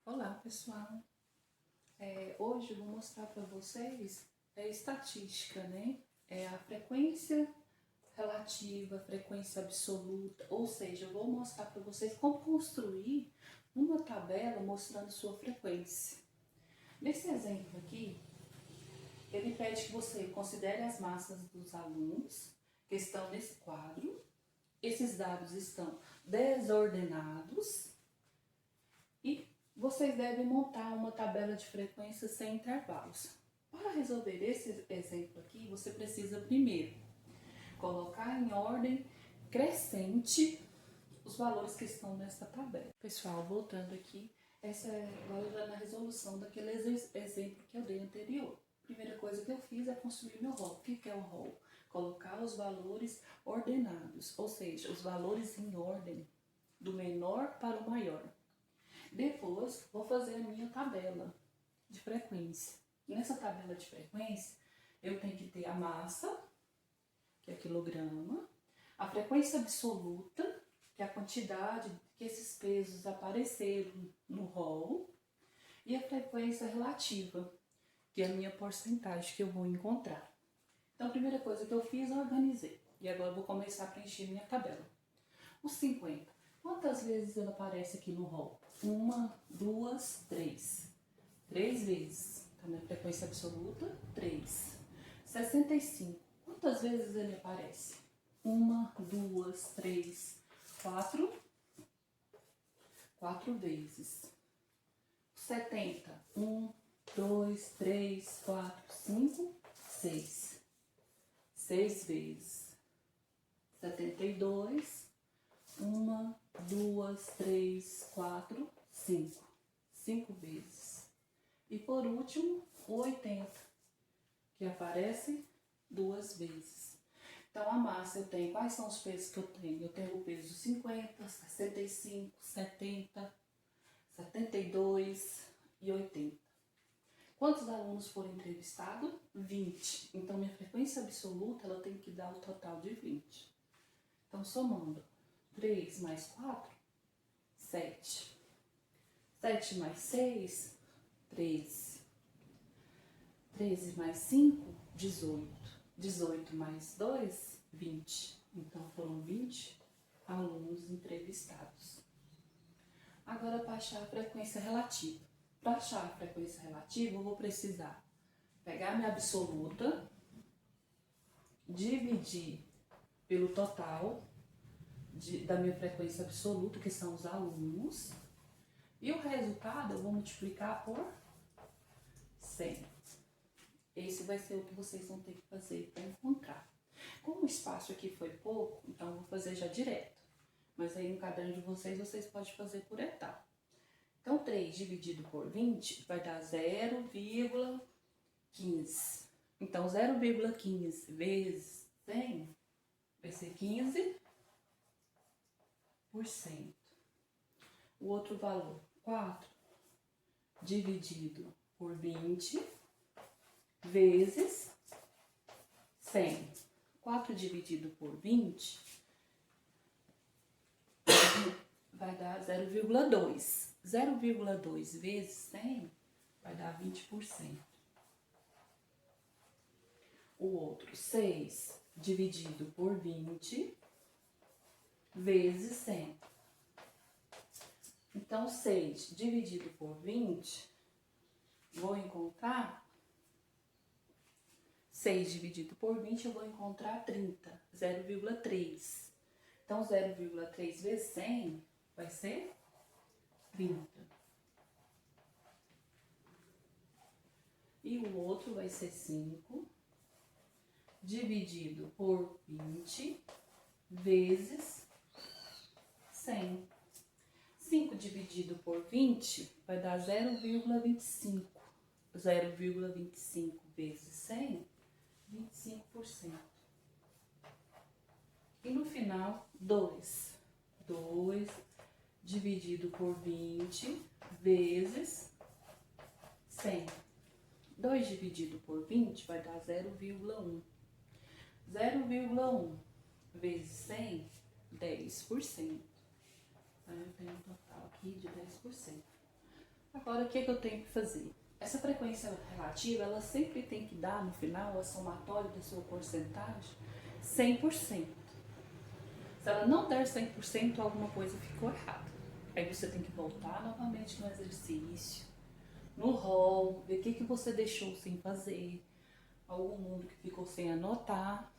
Olá pessoal, hoje eu vou mostrar para vocês estatística, né? A frequência relativa, a frequência absoluta, ou seja, eu vou mostrar para vocês como construir uma tabela mostrando sua frequência. Nesse exemplo aqui, ele pede que você considere as massas dos alunos que estão nesse quadro. Esses dados estão desordenados e vocês devem montar uma tabela de frequência sem intervalos. Para resolver esse exemplo aqui, você precisa primeiro colocar em ordem crescente os valores que estão nessa tabela. Pessoal, voltando aqui, essa é agora já na resolução daquele exemplo que eu dei anterior. Primeira coisa que eu fiz é construir meu rol. O que é o rol? Colocar os valores ordenados, ou seja, os valores em ordem, do menor para o maior. Depois, vou fazer a minha tabela de frequência. Nessa tabela de frequência, eu tenho que ter a massa, que é quilograma, a frequência absoluta, que é a quantidade que esses pesos apareceram no rol, e a frequência relativa, que é a minha porcentagem que eu vou encontrar. Então, a primeira coisa que eu fiz, eu organizei. E agora eu vou começar a preencher minha tabela. Os 50. Quantas vezes ele aparece aqui no rol? 1, 2, 3. 3 vezes. Então, minha frequência absoluta, 3. 65. Quantas vezes ele aparece? 1, 2, 3, 4. 4 vezes. 70. 1, 2, 3, 4, 5, 6. 6 vezes. 72. 1, 2, 3, 4, 5. 5 vezes. E por último, o 80, que aparece 2 vezes. Então, a massa eu tenho, quais são os pesos que eu tenho? Eu tenho o peso 50, 65, 70, 72 e 80. Quantos alunos foram entrevistados? 20. Então, minha frequência absoluta, ela tem que dar o total de 20. Então, somando 3 mais 4, 7. 7 mais 6, 13. 13 mais 5, 18. 18 mais 2, 20. Então, foram 20 alunos entrevistados. Agora, para achar a frequência relativa. Para achar a frequência relativa, eu vou precisar pegar minha absoluta, dividir pelo total da minha frequência absoluta, que são os alunos, e o resultado eu vou multiplicar por 100. Esse vai ser o que vocês vão ter que fazer para encontrar. Como o espaço aqui foi pouco, então eu vou fazer já direto. Mas aí no caderno de vocês podem fazer por etapa. Então, 3 dividido por 20 vai dar 0,15. Então, 0,15 vezes 100 vai ser 15%. O outro valor, 4 dividido por 20 vezes 100. 4 dividido por 20 vai dar 0,2. 0,2 vezes 100 vai dar 20%. O outro, 6 dividido por 20 vezes 100. Então, 6 dividido por 20, vou encontrar 6 dividido por 20, eu vou encontrar 30, 0,3. Então, 0,3 vezes 100 vai ser 30. E o outro vai ser 5 dividido por 20 vezes 100. 5 dividido por 20 vai dar 0,25. 0,25 vezes 100, 25%. E no final, 2. 2 dividido por 20 vezes 100. 2 dividido por 20 vai dar 0,1. 0,1 vezes 100, 10%. Eu tenho um total aqui de 10%. Agora, o que eu tenho que fazer? Essa frequência relativa, ela sempre tem que dar no final, a somatória da sua porcentagem, 100%. Se ela não der 100%, alguma coisa ficou errada. Aí você tem que voltar novamente no exercício, no rol, ver o que você deixou sem fazer, algum número que ficou sem anotar,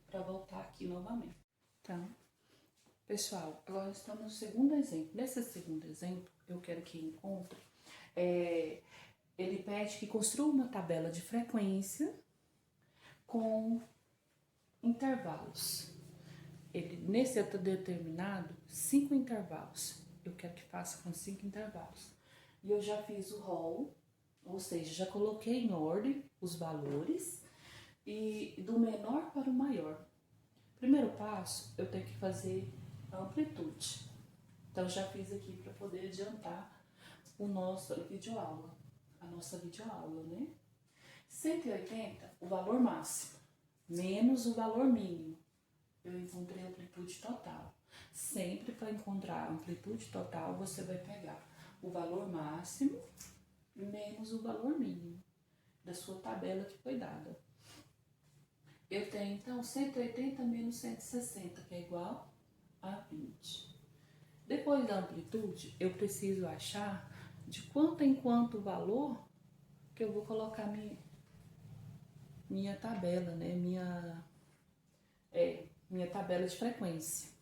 para voltar aqui novamente. Então, pessoal, agora estamos no segundo exemplo. Nesse segundo exemplo, eu quero que encontre, ele pede que construa uma tabela de frequência com intervalos. Nesse eu estou determinado 5 intervalos. Eu quero que faça com 5 intervalos. E eu já fiz o rol, ou seja, já coloquei em ordem os valores e do menor para o maior. Primeiro passo, eu tenho que fazer a amplitude. Então, já fiz aqui para poder adiantar o nosso videoaula, a nossa videoaula, né? 180, o valor máximo, menos o valor mínimo. Eu encontrei a amplitude total. Sempre para encontrar a amplitude total, você vai pegar o valor máximo menos o valor mínimo da sua tabela que foi dada. Eu tenho, então, 180 menos 160, que é igual a 20. Depois da amplitude, eu preciso achar de quanto em quanto valor que eu vou colocar minha tabela, né? Minha tabela de frequência.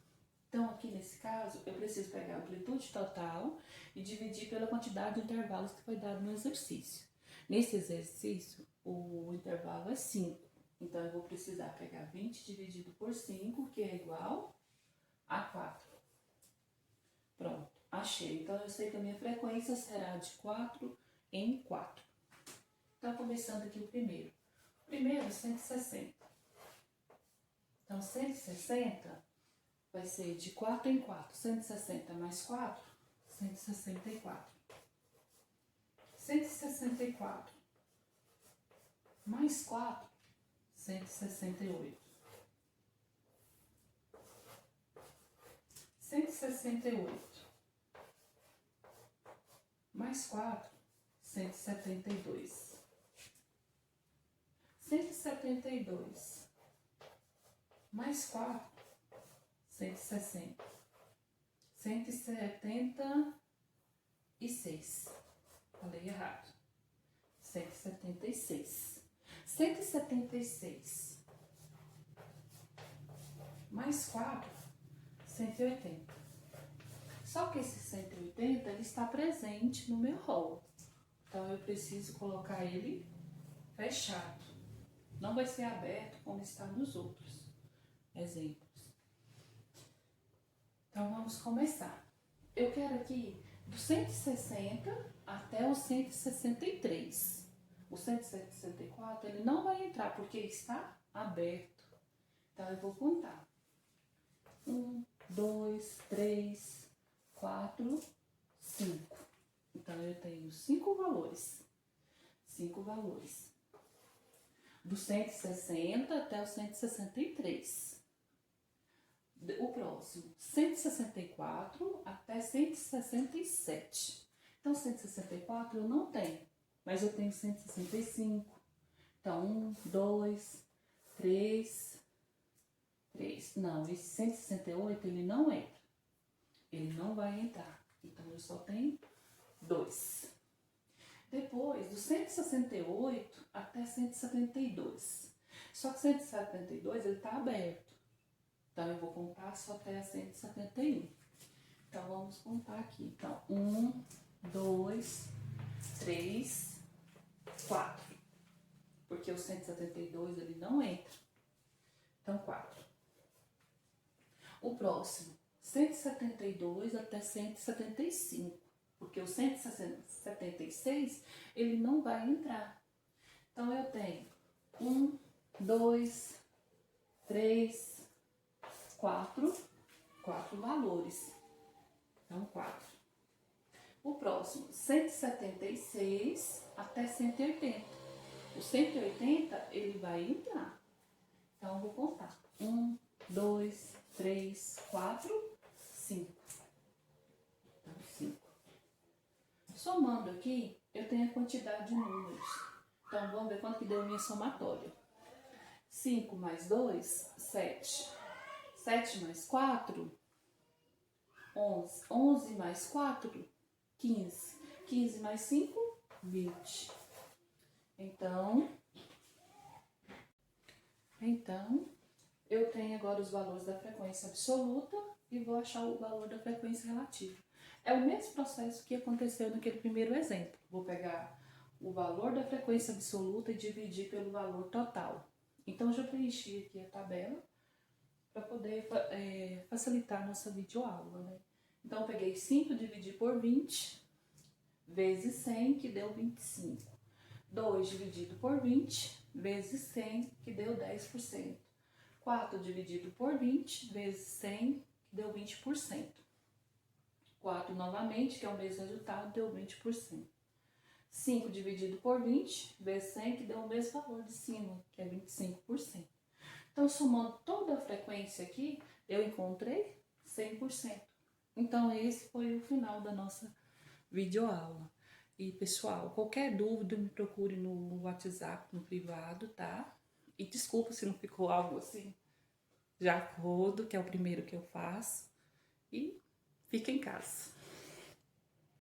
Então, aqui nesse caso, eu preciso pegar a amplitude total e dividir pela quantidade de intervalos que foi dado no exercício. Nesse exercício, o intervalo é 5. Então, eu vou precisar pegar 20 dividido por 5, que é igual a 4. Pronto, achei. Então, eu sei que a minha frequência será de 4 em 4. Então, começando aqui o primeiro. O primeiro, 160. Então, 160 vai ser de 4 em 4. 160 mais 4, 164. 164 mais 4, 168. 168 mais 4, 172. 172 mais 4, 160. 176. Falei errado. 176. 176 mais 4, 180. Só que esse 180 ele está presente no meu rol. Então eu preciso colocar ele fechado. Não vai ser aberto como está nos outros exemplos. Então vamos começar. Eu quero aqui do 160 até o 163. O 164 ele não vai entrar porque está aberto. Então eu vou contar. 1, 2, 3, 4, 5. Então eu tenho 5 valores. 5 valores. Do 160 até o 163. O próximo, 164 até 167. Então, 164 eu não tenho, mas eu tenho 165. Então, 1, 2, 3. Não, esse 168 ele não entra. Ele não vai entrar. Então, eu só tenho 2. Depois, do 168 até 172. Só que 172 ele está aberto. Então, eu vou contar só até a 171. Então, vamos contar aqui. Então, 1, 2, 3, 4. Porque o 172 ele não entra. Então, 4. O próximo, 172 até 175. Porque o 176 ele não vai entrar. Então, eu tenho 1, 2, 3, 4 valores. Então, 4. O próximo, 176 até 180. O 180, ele vai entrar. Então, eu vou contar. 1, 2, 3, 4, 5. Então, 5. Somando aqui, eu tenho a quantidade de números. Então, vamos ver quanto que deu a minha somatória. 5 mais 2, 7. 7 mais 4, 11. 11 mais 4, 15. 15 mais 5, 20. Então, eu tenho agora os valores da frequência absoluta e vou achar o valor da frequência relativa. É o mesmo processo que aconteceu naquele primeiro exemplo. Vou pegar o valor da frequência absoluta e dividir pelo valor total. Então, eu já preenchi aqui a tabela para poder facilitar a nossa videoaula, né? Então, eu peguei 5 dividido por 20, vezes 100, que deu 25. 2 dividido por 20, vezes 100, que deu 10%. 4 dividido por 20, vezes 100, que deu 20%. 4 novamente, que é o mesmo resultado, deu 20%. 5 dividido por 20, vezes 100, que deu o mesmo valor de cima, que é 25%. Então, somando toda a frequência aqui, eu encontrei 100%. Então, esse foi o final da nossa videoaula. E, pessoal, qualquer dúvida, me procure no WhatsApp, no privado, tá? E desculpa se não ficou algo assim de acordo, que é o primeiro que eu faço. E fica em casa.